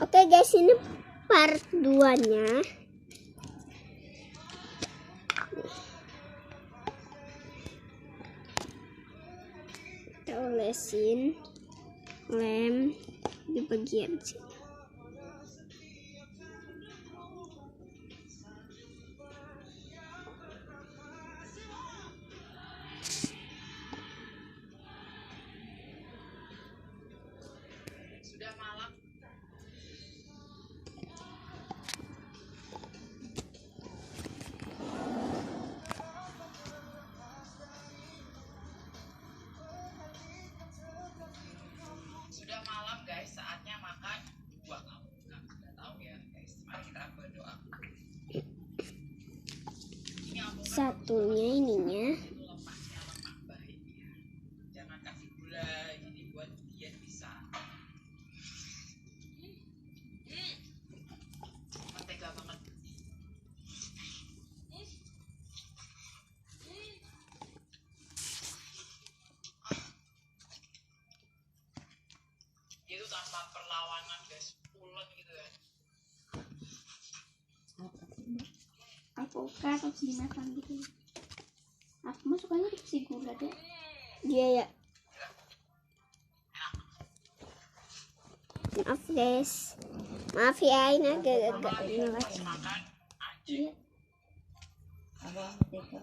Oke guys, ini part 2-nya. Kita olesin lem di bagian sini. Sudah malam. Sudah malam guys, saatnya makan buah kamu. Nggak tahu ya guys. Mari kita berdoa. Ini Satunya ininya. lemaknya lemak baik ya. Jangan kasih gula, ini buat diet bisa. Mentega banget. Itu tanpa perlawanan guys, pulen gitu ya. Alpukat harus dimakan gitu. Aku mah sukanya dikasih gula deh. Iya ya. Maaf guys. Maaf ya, ini agak-agak ini lagi. Makan anjing. Iya.